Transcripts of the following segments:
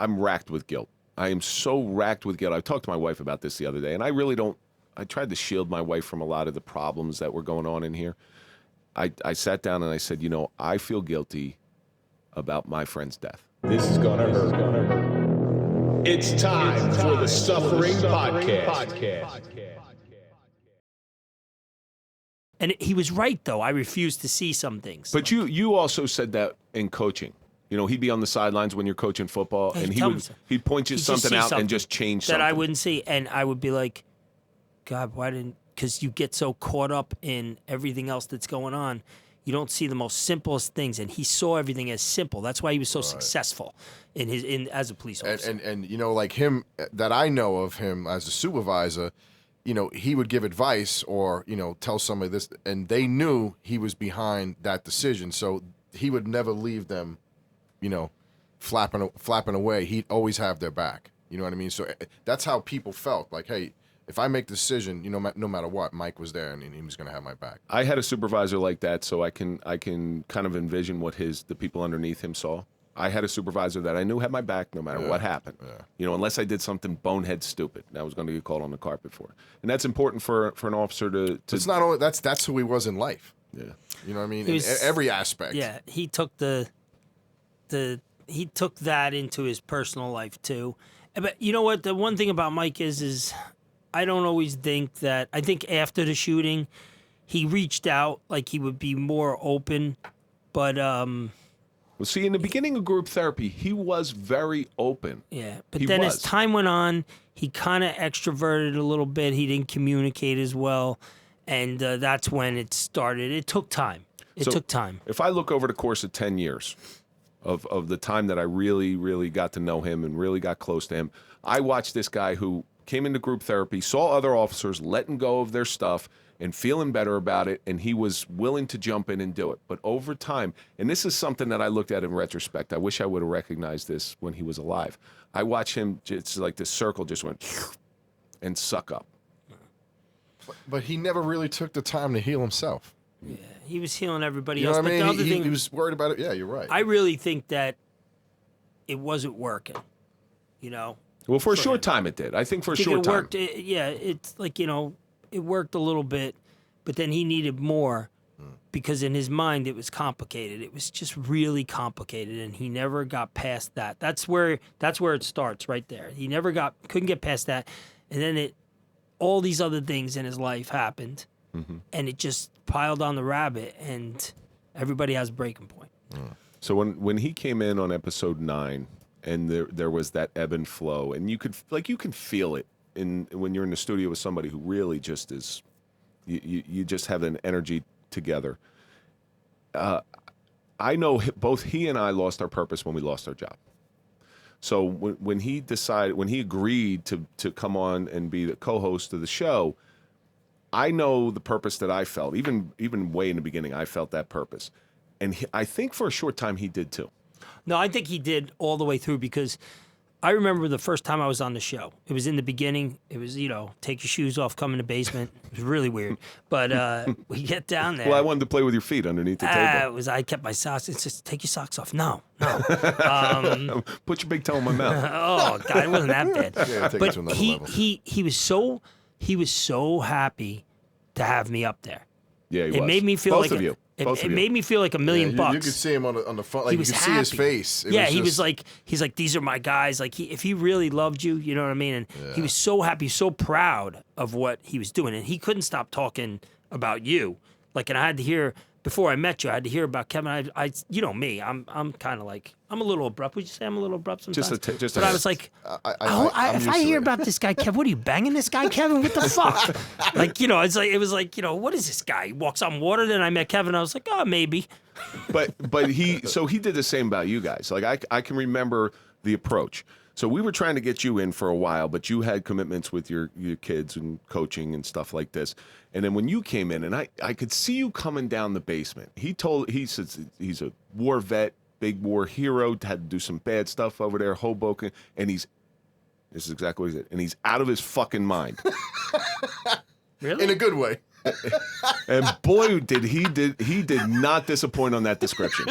I'm racked with guilt. I am so racked with guilt. I talked to my wife about this the other day, and I really don't. I tried to shield my wife from a lot of the problems that were going on in here. I sat down and I said, I feel guilty about my friend's death. This is gonna hurt. It's time for the Suffering Podcast. And he was right, though. I refused to see some things. But you also said that in coaching. He'd be on the sidelines when you're coaching football, and he'd point you something out and just change something that I wouldn't see, and I would be like, God, why didn't? Because you get so caught up in everything else that's going on, you don't see the most simplest things. And he saw everything as simple. That's why he was so successful as a police officer. And like him, that I know of him as a supervisor, he would give advice or tell somebody this, and they knew he was behind that decision, so he would never leave them, flapping away. He'd always have their back. You know what I mean? So that's how people felt. Like, hey, if I make the decision, no matter what, Mike was there and he was going to have my back. I had a supervisor like that, so I can kind of envision what the people underneath him saw. I had a supervisor that I knew had my back no matter what happened. Yeah. Unless I did something bonehead stupid, I was going to get called on the carpet for it. And that's important for an officer to. It's not only that's who he was in life. Yeah. You know what I mean? In every aspect. Yeah, he took he took that into his personal life too. But you know what? The one thing about Mike is I don't always think that. I think after the shooting, he reached out like he would be more open, but Well, see, in the beginning of group therapy, he was very open. Yeah, but then as time went on, he kind of extroverted a little bit. He didn't communicate as well, and that's when it started. It took time. It took time. If I look over the course of 10 years of the time that I really, really got to know him and really got close to him, I watched this guy who came into group therapy, saw other officers letting go of their stuff and feeling better about it, and he was willing to jump in and do it. But over time, and this is something that I looked at in retrospect, I wish I would have recognized this when he was alive. I watched him, it's like this circle just went and suck up. But he never really took the time to heal himself. Yeah, he was healing everybody You know else. what I mean? But the other thing, he was worried about it. Yeah, you're right. I really think that it wasn't working, Well, for a short time it did. I think for a short time. It worked. It's like, it worked a little bit, but then he needed more because in his mind it was complicated. It was just really complicated, and he never got past that. That's where it starts right there. He never couldn't get past that, and then all these other things in his life happened, and it just piled on the rabbit, and everybody has a breaking point. So when he came in on episode 9, and there was that ebb and flow, and you can feel it when you're in the studio with somebody who really just is, you just have an energy together. I know both he and I lost our purpose when we lost our job. So when he agreed to come on and be the co-host of the show, I know the purpose that I felt. Even way in the beginning, I felt that purpose, and I think for a short time he did too. No, I think he did all the way through because I remember the first time I was on the show. It was in the beginning. It was, take your shoes off, come in the basement. It was really weird. But we get down there. Well, I wanted to play with your feet underneath the table. I kept my socks. It's just, take your socks off. No. Put your big toe in my mouth. Oh, God, it wasn't that bad. Yeah, take it but to another level. he was so happy to have me up there. Yeah, he was. It made me feel Both like of you. It made me feel like $1 million bucks. You could see him on the front, like He you was could see his happy. face. He's like, these are my guys. Like if he really loved you, you know what I mean? And he was so happy, so proud of what he was doing. And he couldn't stop talking about you. Like, and I had to hear, before I met you, I had to hear about Kevin. I you know me, I'm kind of like, I'm a little abrupt. Would you say I'm a little abrupt sometimes? But I was like, if I hear about this guy, Kevin, what are you banging this guy, Kevin? What the fuck? It was like, what is this guy? He walks on water. Then I met Kevin. I was like, oh, maybe. But he did the same about you guys. Like I can remember the approach. So we were trying to get you in for a while, but you had commitments with your kids and coaching and stuff like this. And then when you came in, and I could see you coming down the basement. He says he's a war vet, big war hero, had to do some bad stuff over there, Hoboken, and this is exactly what he said, and he's out of his fucking mind. Really? In a good way. And boy, he did not disappoint on that description.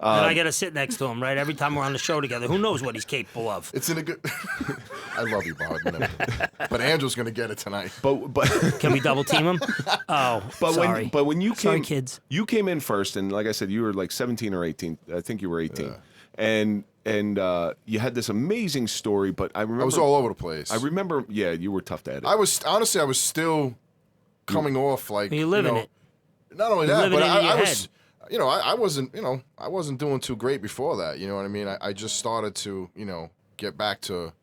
And I got to sit next to him, right? Every time we're on the show together. Who knows what he's capable of? It's in a good. I love you, Bob. But Andrew's gonna get it tonight. But Can we double team him? Oh, sorry. when you Sorry, came, kids. you came in first, and like I said, you were like 17 or 18. I think you were 18, and you had this amazing story. But I remember I was all over the place. I remember, yeah, you were tough to edit. I was still coming off like You living it. Not only You're that, living but it in your I was, I wasn't doing too great before that. You know what I mean? I just started to, get back to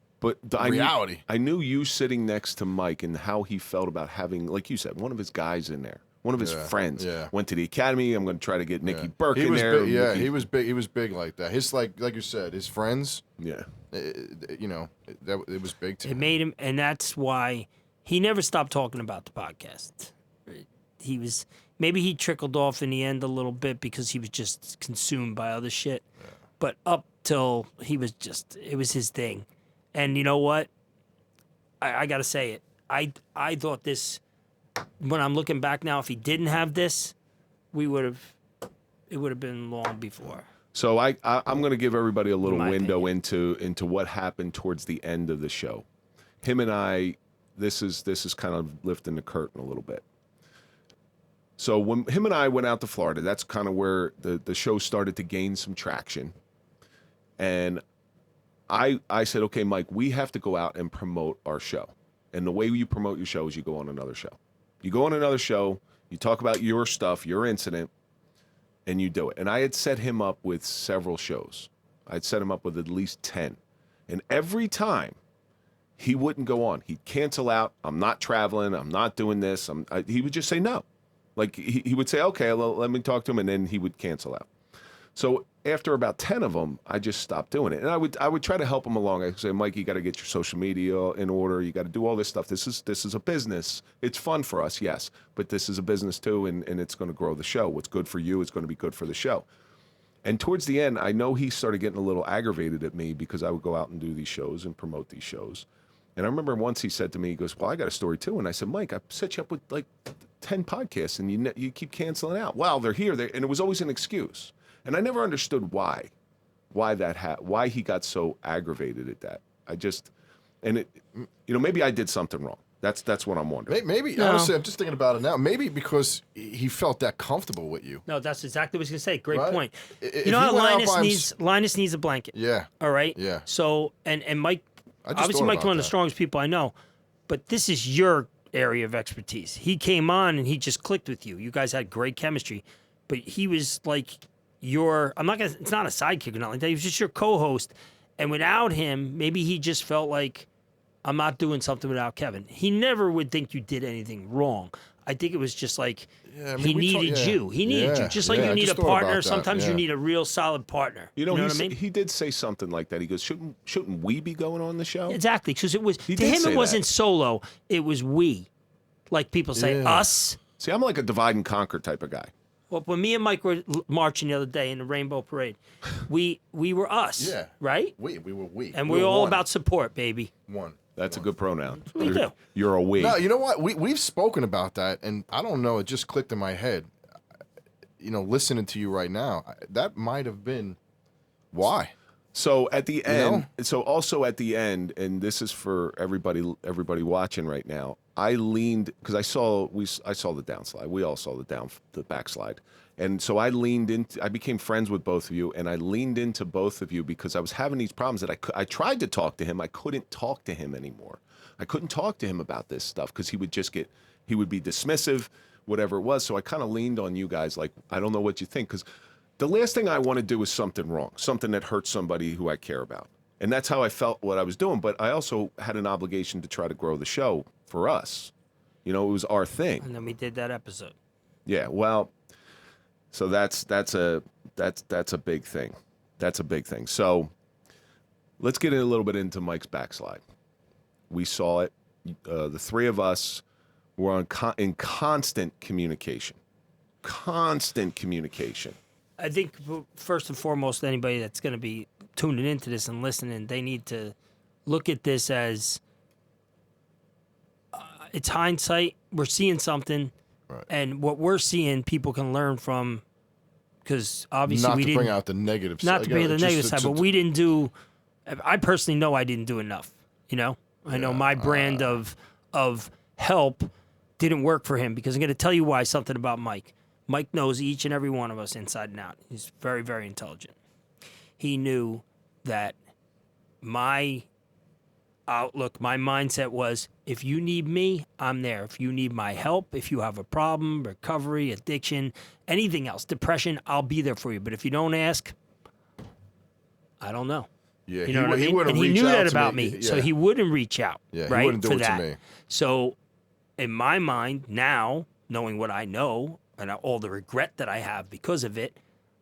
reality. I knew you sitting next to Mike and how he felt about having, like you said, one of his guys in there, one of his friends. Yeah. Went to the academy. I'm going to try to get Nicky Burke He in was there. big, yeah, Nicky- he was big. He was big like that. His like you said, his friends. Yeah. It was big to It him. made him, and that's why he never stopped talking about the podcast. He was, maybe he trickled off in the end a little bit because he was just consumed by other shit. But up till he was just, it was his thing. And you know what? I got to say it. I thought this, when I'm looking back now, if he didn't have this, it would have been long before. So I'm going to give everybody a little My window into what happened towards the end of the show. Him and I, this is kind of lifting the curtain a little bit. So when him and I went out to Florida, that's kind of where the show started to gain some traction. And I said, okay, Mike, we have to go out and promote our show. And the way you promote your show is you go on another show. You go on another show, you talk about your stuff, your incident, and you do it. And I had set him up with several shows. I'd set him up with at least 10. And every time he wouldn't go on. He'd cancel out. I'm not traveling. I'm not doing this. He would just say no. Like he would say, okay, let me talk to him. And then he would cancel out. So after about 10 of them, I just stopped doing it. And I would try to help him along. I'd say, Mike, you got to get your social media in order. You got to do all this stuff. This is a business. It's fun for us, yes, but this is a business too, and it's going to grow the show. What's good for you is going to be good for the show. And towards the end, I know he started getting a little aggravated at me because I would go out and do these shows and promote these shows. And I remember once he said to me, he goes, well, I got a story too. And I said, Mike, I set you up with like 10 podcasts and you keep canceling out. Well, they're here. And it was always an excuse. And I never understood why he got so aggravated at that. Maybe I did something wrong. That's what I'm wondering. Maybe honestly, I'm just thinking about it now. Maybe because he felt that comfortable with you. No, that's exactly what I was going to say. Great Right? point. If You know he how went out Linus needs a blanket. Yeah. All right? Yeah. So, and Mike, I just obviously thought Mike's about one of the that. strongest people I know, but this is your area of expertise. He came on and he just clicked with you. You guys had great chemistry, but he was like it's not a sidekick or nothing like that. He was just your co-host. And without him, maybe he just felt like, I'm not doing something without Kevin. He never would think you did anything wrong. I think it was just like he needed you. He needed you. Just like you I need a just thought about partner, that. sometimes you Yeah. need a real solid partner. You know what I mean? He did say something like that. He goes, shouldn't we be going on the show? Exactly, because it was to did him. say It wasn't that. solo. It was we, like people say, Yeah. us. See, I'm like a divide and conquer type of guy. Well, when me and Mike were marching the other day in the Rainbow Parade, we were us, Yeah. right? We were we. And we we're were all one. about support, baby. one. That's a good pronoun. what we do. You're a we. No, you know what? We've spoken about that, and I don't know. It just clicked in my head. Listening to you right now, that might have been why. So at the end, know? so also at the end, and this is for everybody watching right now. I leaned because I saw the downslide. We all saw the backslide, and so I leaned into. I became friends with both of you, and I leaned into both of you because I was having these problems that I tried to talk to him. I couldn't talk to him anymore. I couldn't talk to him about this stuff because he would be dismissive, whatever it was. So I kind of leaned on you guys, like, I don't know what you think, because the last thing I want to do is something wrong, something that hurts somebody who I care about. And that's how I felt what I was doing. But I also had an obligation to try to grow the show for us. It was our thing. And then we did that episode. Yeah, well, so that's a big thing. That's a big thing. So let's get a little bit into Mike's backslide. We saw it. The three of us were in constant communication. Constant communication. I think first and foremost, anybody that's going to be tuning into this and listening, they need to look at this as it's hindsight. We're seeing something, Right. and what we're seeing, people can learn from because obviously Not we to didn't. bring out the negative Not side. to bring out the Just negative side, but we didn't do. I personally know I didn't do enough. You know, I know my brand of help didn't work for him because I'm going to tell you why. Something about Mike. Mike knows each and every one of us inside and out. He's very, very intelligent. He knew that my outlook, my mindset was, if you need me, I'm there. If you need my help, if you have a problem, recovery, addiction, anything else, depression, I'll be there for you. But if you don't ask, I don't know. Yeah, You know what I mean? wouldn't And he reach knew out that to about me, so Yeah. he wouldn't reach out. Yeah, he right, wouldn't do for it to that. me. So, in my mind now, knowing what I know and all the regret that I have because of it,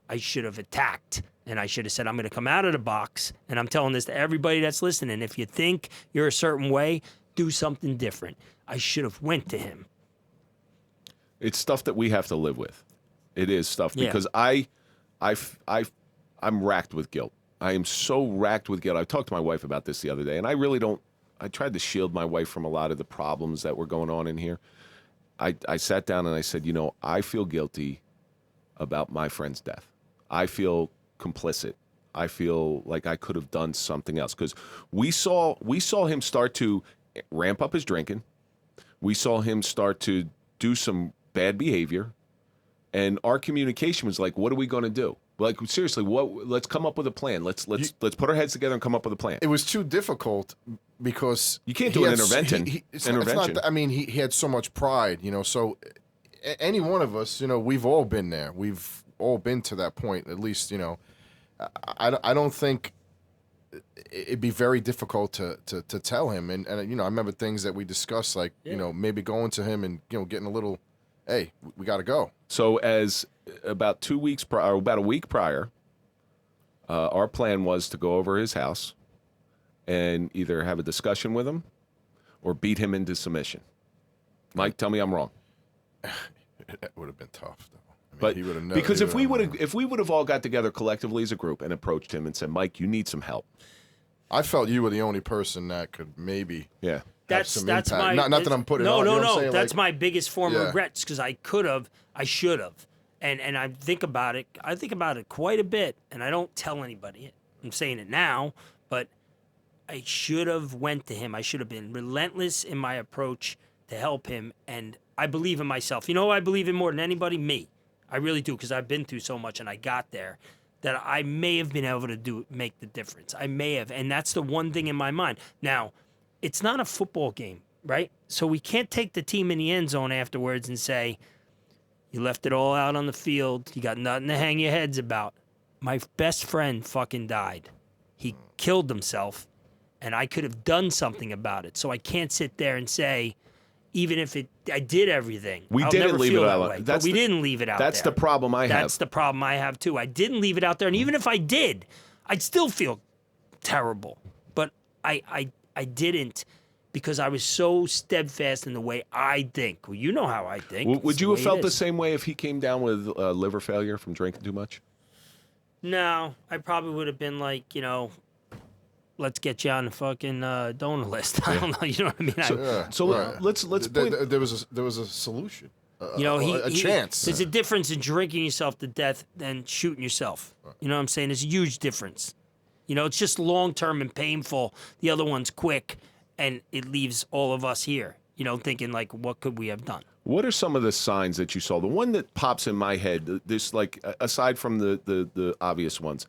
I should have attacked. And I should have said, I'm going to come out of the box. And I'm telling this to everybody that's listening. If you think you're a certain way, do something different. I should have went to him. It's stuff that we have to live with. It is stuff Yeah. because I'm racked with guilt. I am so racked with guilt. I talked to my wife about this the other day, and I really don't. I tried to shield my wife from a lot of the problems that were going on in here. I sat down and I said, you know, I feel guilty about my friend's death. I feel complicit. I feel like I could have done something else because we saw him start to ramp up his drinking. We saw him start to do some bad behavior, and our communication was like, "What are we going to do? Like seriously, what? Let's come up with a plan. Let's put our heads together and come up with a plan." It was too difficult because You can't do he an had- intervention. it's not that- I mean, he had so much pride, you know. So any one of us, you know, we've all been there. We've all been to that point, at least, you know. I don't think it'd be very difficult to tell him. And you know, I remember things that we discussed, like you know, maybe going to him and you know getting a little, hey, we got to go. So as about 2 weeks prior, or about a week prior, our plan was to go over his house and either have a discussion with him or beat him into submission. Mike, tell me I'm wrong. It would have been tough, though. I mean, But he would've because he if we would've- would have all got together collectively as a group and approached him and said, Mike, you need some help. I felt you were the only person that could maybe. Yeah. That's some that's impact. my Not that I'm putting it no on, no you know what I'm no. saying? That's Like- my biggest form of Yeah. regrets because I should have, and I think about it. I think about it quite a bit, and I don't tell anybody. I'm saying it now, but I should have went to him. I should have been relentless in my approach to help him, and I believe in myself. You know who I believe in more than anybody? Me. I really do because I've been through so much, and I got there. That I may have been able to make the difference. I may have, and that's the one thing in my mind. Now, it's not a football game, right? So we can't take the team in the end zone afterwards and say, you left it all out on the field. You got nothing to hang your heads about. My best friend fucking died. He killed himself, and I could have done something about it. So I can't sit there and say, even if I did everything, We I'll didn't never leave feel it that out. way. That's But we the- didn't leave it out That's there. the problem I have. That's the problem I have too. I didn't leave it out there, and even if I did, I'd still feel terrible. But I didn't because I was so steadfast in the way I think. Well, you know how I think. It's Would you the have way it felt the is. same way if he came down with liver failure from drinking too much? No, I probably would have been like, let's get you on the fucking donor list. I don't know. You know what I mean? So Right. let's point. There was a solution. a Chance. There's a difference in drinking yourself to death than shooting yourself. You know what I'm saying? There's a huge difference. It's just long term and painful. The other one's quick, and it leaves all of us here. Thinking like, what could we have done? What are some of the signs that you saw? The one that pops in my head, this like aside from the obvious ones,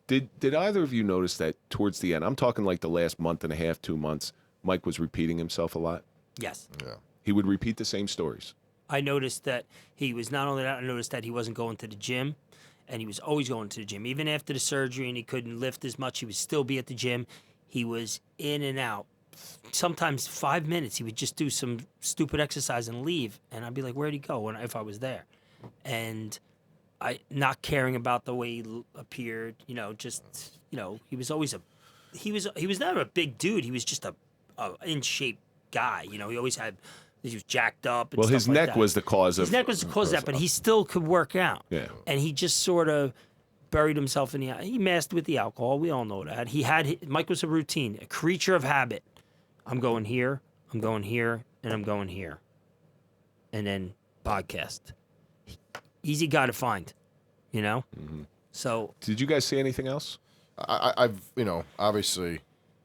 did either of you notice that towards the end? I'm talking like the last month and a half, 2 months. Mike was repeating himself a lot. Yes. Yeah. He would repeat the same stories. I noticed that he was not only that. I noticed that he wasn't going to the gym, and he was always going to the gym. Even after the surgery and he couldn't lift as much, he would still be at the gym. He was in and out. Sometimes 5 minutes, he would just do some stupid exercise and leave. And I'd be like, where'd he go if I was there? And I not caring about the way he appeared, he was always he was not a big dude. He was just a in shape guy. He was jacked up. And Well, his stuff like neck that. was the cause of. His neck was the cause of that, but he still could work out. Yeah. And he just sort of buried himself in he messed with the alcohol. We all know that. Mike was a routine, a creature of habit. I'm going here, I'm going here, and I'm going here. And then podcast. Easy guy to find. you know? So Did you guys see anything else? I've, obviously,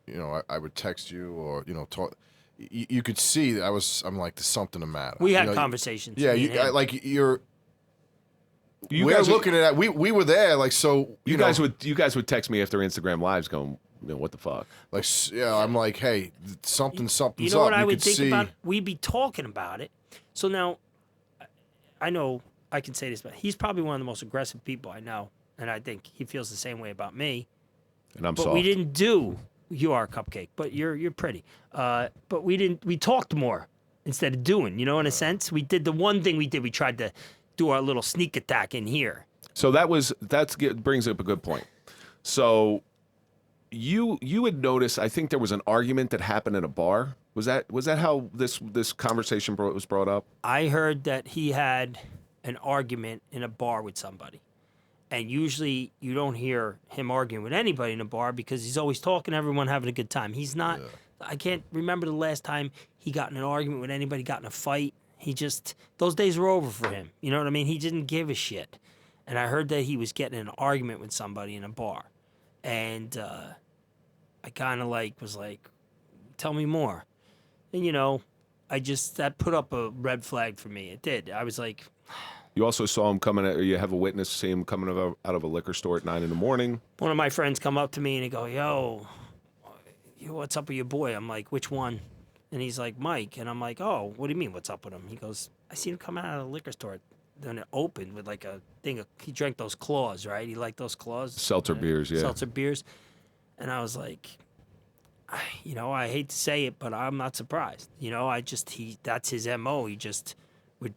I would text you or, talk. You could see that I'm like, there's something the matter. we had conversations. Yeah, me and him. We're looking at that. We were there, like, so You guys would text me after Instagram Lives, going, what the fuck? like, yeah. I'm like, hey, something's You know up. what I would could think see. about? We'd be talking about it. So now, I know I can say this, but he's probably one of the most aggressive people I know, and I think he feels the same way about me. And I'm But soft. we didn't do. You are a cupcake, but you're pretty. But we didn't. We talked more instead of doing. You know, in a sense, we did the one thing we did. We tried to do our little sneak attack in here. So brings up a good point. So you had noticed, I think there was an argument that happened at a bar. Was that how this conversation was brought up? I heard that he had an argument in a bar with somebody. And usually you don't hear him arguing with anybody in a bar because he's always talking to everyone, having a good time. He's not, I can't remember the last time he got in an argument with anybody, got in a fight. Those days were over for him. You know what I mean? He didn't give a shit. And I heard that he was getting in an argument with somebody in a bar. And I kind of was like, tell me more. And, that put up a red flag for me. It did. I was like, You also saw him you have a witness, see him coming out of a liquor store at 9 a.m. one of my friends come up to me and he go, yo, what's up with your boy? I'm like, which one? And he's like, Mike. And I'm like, oh, what do you mean, what's up with him? He goes, I seen him coming out of the liquor store. Then it opened with like a thing. He drank those claws, right? He liked those claws. Seltzer beers, yeah. Seltzer beers. And I was like, I hate to say it, but I'm not surprised. That's his MO. He just would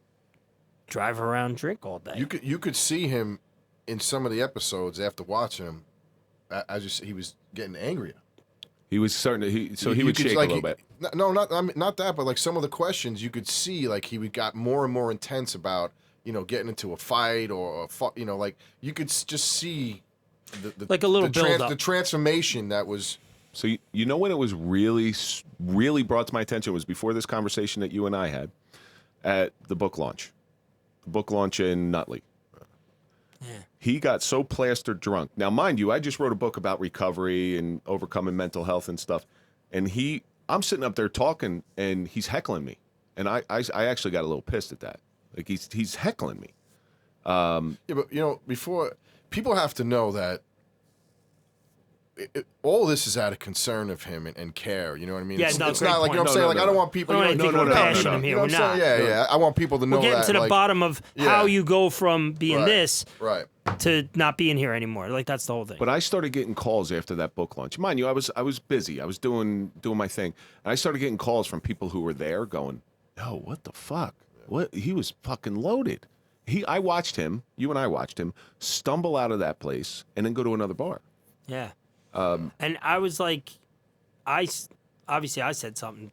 drive around, drink all day. You could see him in some of the episodes after watching him. He was getting angrier. He was starting to. He would shake a little bit. No, not that, but like some of the questions you could see, like he got more and more intense about getting into a fight or like you could just see the like a little build-up. The transformation that was. So when it was really brought to my attention was before this conversation that you and I had at the book launch in Nutley. Yeah. He got so plastered drunk. Now, mind you, I just wrote a book about recovery and overcoming mental health and stuff. And I'm sitting up there talking, and he's heckling me. And I actually got a little pissed at that. Like, he's heckling me. Yeah, but, before, people have to know that all this is out of concern of him and care. You know what I mean? Yeah, it's no, not great like, point. I'm saying? Like, I don't want people... I don't think we're bashing him here. We're not. Yeah. I want people to know We're getting that, to the like, bottom of how you go from being this Right. to not being here anymore. Like, that's the whole thing. But I started getting calls after that book launch. Mind you, I was busy. I was doing my thing. And I started getting calls from people who were there going, yo, what the fuck? What? He was fucking loaded. I watched him, you and I watched him, stumble out of that place and then go to another bar. Yeah. And I was like, obviously I said something,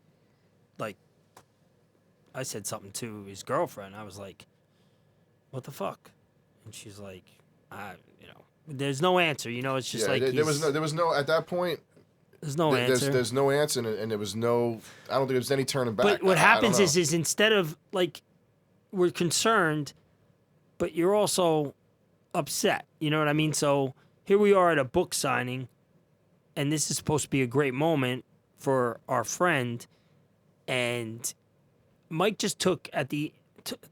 to his girlfriend. I was like, what the fuck? And she's like, there's no answer. It's just like there was no at that point. There's no answer. There's no answer, and there was no. I don't think there was any turning back. But what happens is instead of we're concerned, but you're also upset. You know what I mean? So here we are at a book signing, and this is supposed to be a great moment for our friend, and Mike just took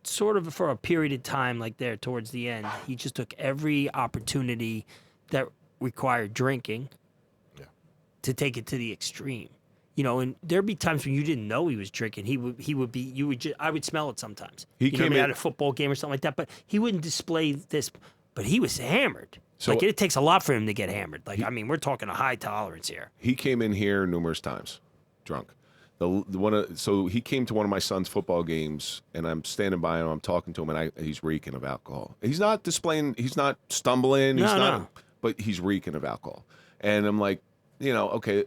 sort of for a period of time, like there towards the end, he just took every opportunity that required drinking to take it to the extreme. And there'd be times when you didn't know he was drinking. I would smell it sometimes. He came in at a football game or something like that, but he wouldn't display this. But he was hammered. So it takes a lot for him to get hammered. We're talking a high tolerance here. He came in here numerous times, drunk. So he came to one of my son's football games, and I'm standing by him. I'm talking to him, and he's reeking of alcohol. He's not displaying. He's not stumbling. No. But he's reeking of alcohol. And I'm like, okay.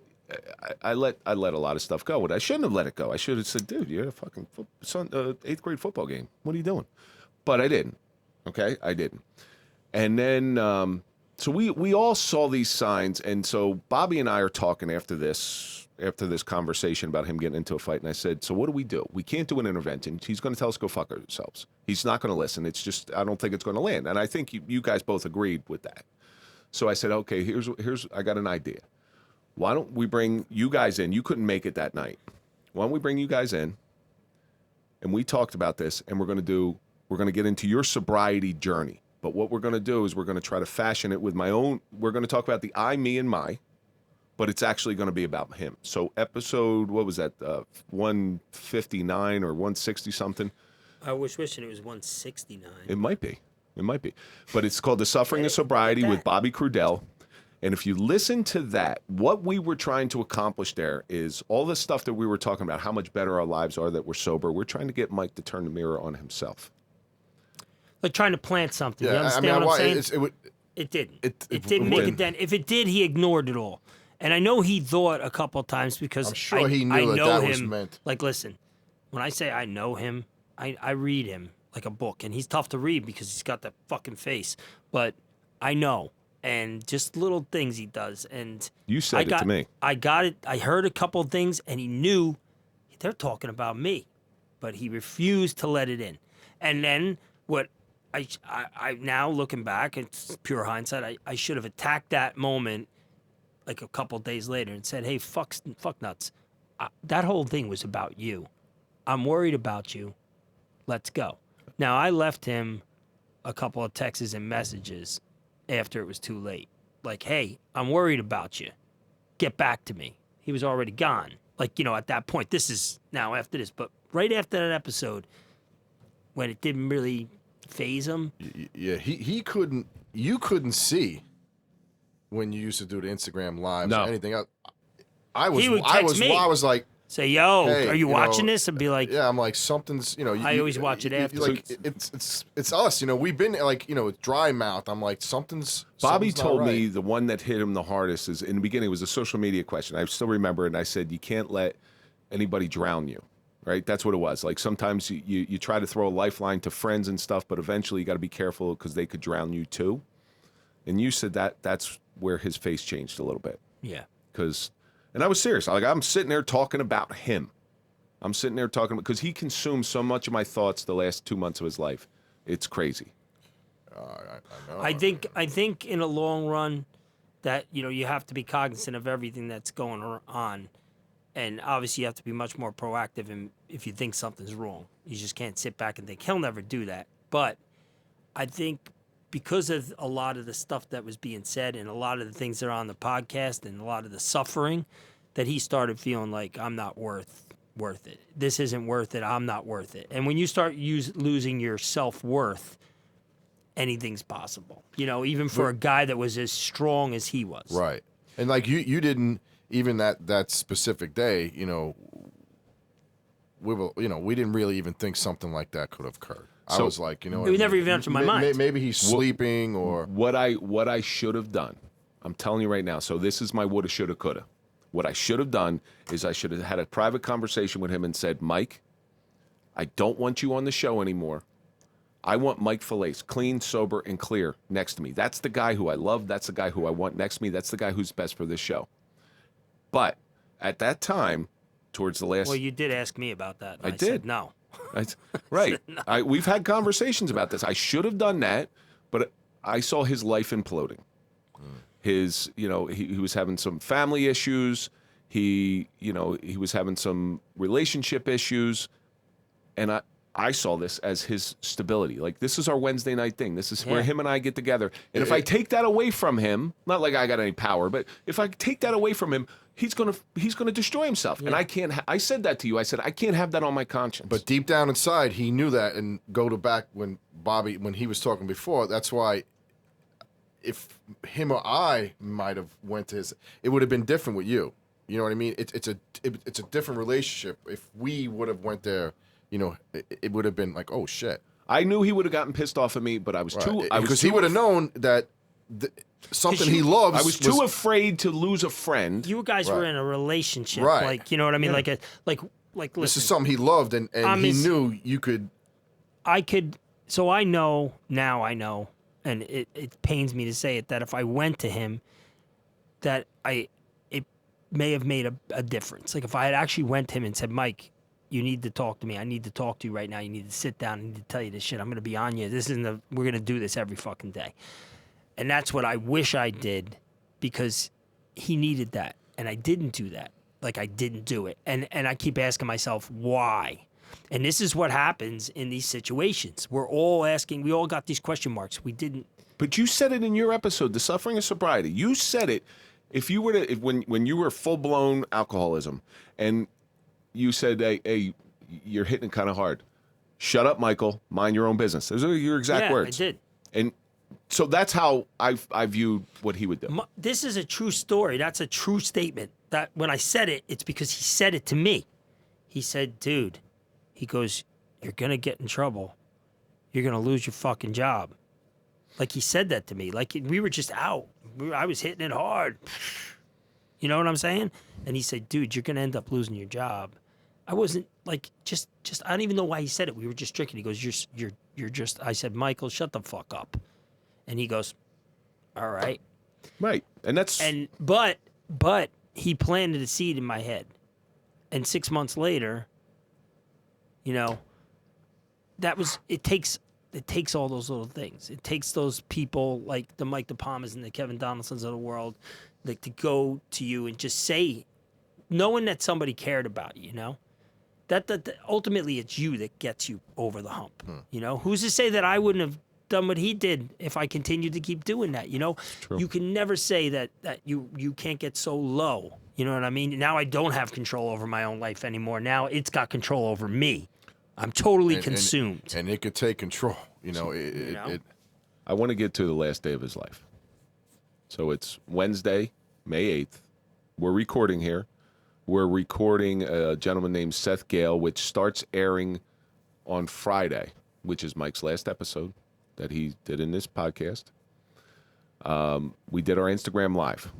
I let a lot of stuff go. I shouldn't have let it go. I should have said, dude, you're at a fucking 8th grade football game. What are you doing? But I didn't. Okay, I didn't. And then So we all saw these signs, and so Bobby and I are talking after this conversation about him getting into a fight, and I said, so what do? We can't do an intervention. He's going to tell us go fuck ourselves. He's not going to listen. It's just, I don't think it's going to land. And I think you guys both agreed with that. So I said, okay, here's I got an idea. Why don't we bring you guys in? You couldn't make it that night. Why don't we bring you guys in? And we talked about this, and we're going to get into your sobriety journey. But what we're going to do is we're going to try to fashion it with my own. We're going to talk about the I, me, and my, but it's actually going to be about him. So episode, what was that, 159 or 160 something? I was wishing it was 169. It might be. But it's called The Suffering of Sobriety with Bobby Crudell. And if you listen to that, what we were trying to accomplish there is all the stuff that we were talking about, how much better our lives are that we're sober. We're trying to get Mike to turn the mirror on himself. Like trying to plant something. Yeah, You understand what I'm saying? It didn't. It Didn't make wouldn't. it then. If it did, he ignored it all. And I know he thought a couple of times because I'm sure he knew I that know that him. was meant. Like, listen, when I say I know him, I read him like a book. And he's tough to read because he's got that fucking face. But I know. And just little things he does. And You said it to me. I got it. I heard a couple of things, and he knew they're talking about me. But he refused to let it in. And then what I now looking back, it's pure hindsight. I should have attacked that moment like a couple days later and said, "Hey, fuck nuts. That whole thing was about you. I'm worried about you. Let's go." Now I left him a couple of texts and messages after it was too late. Like, "Hey, I'm worried about you. Get back to me." He was already gone. Like, at that point, this is now after this, but right after that episode, when it didn't really phase him. Yeah, he couldn't. You couldn't see when you used to do the Instagram lives No. or anything else. He would text me. I was like, Say, yo, hey, are you watching this? And be like, yeah, I'm like something's. I always watch it after. Like it's us. We've been like dry mouth. I'm like something's. Bobby something's not told right. me the one that hit him the hardest is in the beginning. It was a social media question. I still remember it. And I said, you can't let anybody drown you. Right? That's what it was. Like sometimes you try to throw a lifeline to friends and stuff, but eventually you got to be careful because they could drown you too. And you said that's where his face changed a little bit. Yeah. And I was serious. Like I'm sitting there talking about him. I'm sitting there talking because he consumed so much of my thoughts the last 2 months of his life. It's crazy. I know. I think in the long run that, you have to be cognizant of everything that's going on. And obviously you have to be much more proactive if you think something's wrong. You just can't sit back and think, he'll never do that. But I think because of a lot of the stuff that was being said and a lot of the things that are on the podcast and a lot of the suffering, that he started feeling like, I'm not worth it. This isn't worth it. I'm not worth it. And when you start losing your self-worth, anything's possible. Even for a guy that was as strong as he was. Right. And like you didn't even that specific day, we didn't really even think something like that could have occurred. I So- was like, It never even entered my mind. Maybe he's sleeping or What I should have done, I'm telling you right now. So this is my woulda, shoulda, coulda. What I should have done is I should have had a private conversation with him and said, Mike, I don't want you on the show anymore. I want Mike Failace, clean, sober, and clear next to me. That's the guy who I love. That's the guy who I want next to me. That's the guy who's best for this show. But at that time, towards the last... Well, you did ask me about that. And I said did. no. Right. We've had conversations about this. I should have done that, but I saw his life imploding. He was having some family issues. He was having some relationship issues. And I saw this as his stability. Like, this is our Wednesday night thing. This is where him and I get together. And if I take that away from him, not like I got any power, but if I take that away from him, he's gonna destroy himself. And I can't. I said that to you. I said I can't have that on my conscience. But deep down inside, he knew that. And go to back when he was talking before. That's why, if him or I might have went to his, it would have been different with you. You know what I mean? It's a different relationship. If we would have went there, it would have been like, oh shit. I knew he would have gotten pissed off at me, but I was too. Because he would have known that something he loves. I was too afraid to lose a friend. You guys were in a relationship, Right. like, you know what I mean? Yeah. Like This listen, is something he loved, and he knew you could. so I know now, and it pains me to say it, that if I went to him, that it may have made a difference. Like if I had actually went to him and said, Mike, you need to talk to me. I need to talk to you right now. You need to sit down. I need to tell you this shit. I'm going to be on you. We're going to do this every fucking day. And that's what I wish I did, because he needed that. And I didn't do that. Like I didn't do it. And I keep asking myself, why? And this is what happens in these situations. We all got these question marks. We didn't. But you said it in your episode, The Suffering of Sobriety. You said it. If you were to, when you were full-blown alcoholism, and you said, hey, you're hitting it kind of hard. Shut up, Michael. Mind your own business. Those are your exact words. I did. And so that's how I viewed what he would do. This is a true story. That's a true statement. That when I said it, it's because he said it to me. He said, dude, he goes, you're going to get in trouble. You're going to lose your fucking job. Like he said that to me. Like we were just out. I was hitting it hard. You know what I'm saying? And he said, dude, you're going to end up losing your job. I wasn't like, just, I don't even know why he said it. We were just drinking. He goes, you're just, I said, Michael, shut the fuck up. And he goes, all right. Right. And that's. But he planted a seed in my head. And 6 months later, it takes all those little things. It takes those people like the Mike DePalmas and the Kevin Donaldsons of the world, like to go to you and just say, knowing that somebody cared about you, that ultimately it's you that gets you over the hump. Who's to say that I wouldn't have done what he did if I continued to keep doing that? True. You can never say that you can't get so low. You know what I mean? Now I don't have control over my own life anymore. Now it's got control over me. I'm totally consumed. And it could take control. I want to get to the last day of his life. So it's Wednesday, May 8th. We're recording here. We're recording a gentleman named Seth Gale, which starts airing on Friday, which is Mike's last episode that he did in this podcast. We did our Instagram Live.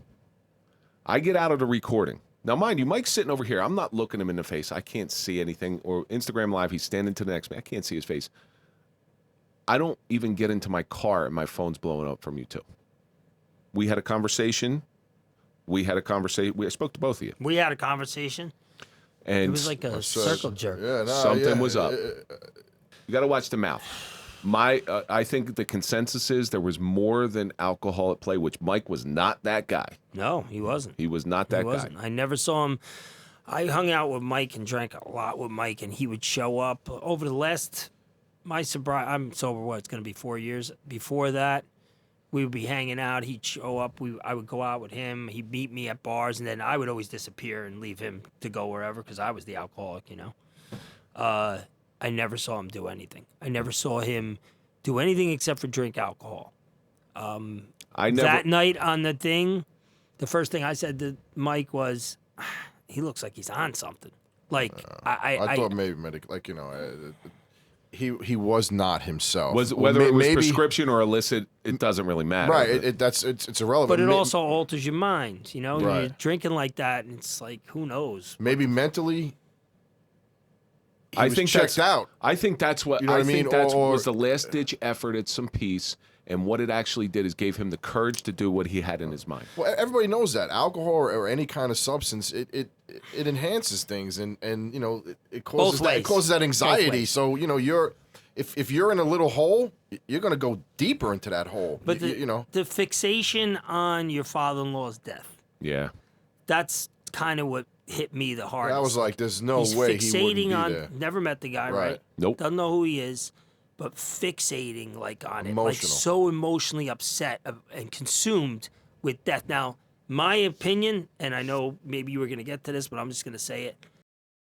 I get out of the recording. Now, mind you, Mike's sitting over here. I'm not looking him in the face. I can't see anything. Or Instagram Live, he's standing to the next man. I can't see his face. I don't even get into my car and my phone's blowing up from you two. We had a conversation. I spoke to both of you. We had a conversation. And it was like a circle jerk. Something was up. You got to watch the mouth. I think the consensus is there was more than alcohol at play, which Mike was not that guy. No, he wasn't. He was not that guy. I never saw him. I hung out with Mike and drank a lot with Mike, and he would show up over the last. I'm sober. It's going to be 4 years. Before that, we would be hanging out. He'd show up. I would go out with him. He'd meet me at bars, and then I would always disappear and leave him to go wherever because I was the alcoholic, I never saw him do anything. I never saw him do anything except for drink alcohol. That night on the thing, the first thing I said to Mike was, he looks like he's on something. Like I thought maybe he was not himself. Whether it was prescription or illicit, it doesn't really matter. Right. It's irrelevant. But it also alters your mind. Right. You're drinking like that, and it's like, who knows? Maybe mentally. I think checked out. I think that's what. You know what I mean? That was the last ditch effort at some peace, and what it actually did is gave him the courage to do what he had in his mind. Well, everybody knows that alcohol or any kind of substance, it enhances things, and it causes that anxiety. So if you're in a little hole, you're going to go deeper into that hole. But the fixation on your father-in-law's death. Yeah, that's kind of what hit me the hardest. I was like, there's no way he wouldn't be there. Never met the guy, right? Nope. Doesn't know who he is, but fixating on it, Emotional. so emotionally upset and consumed with death. Now, my opinion, and I know maybe you were going to get to this, but I'm just going to say it.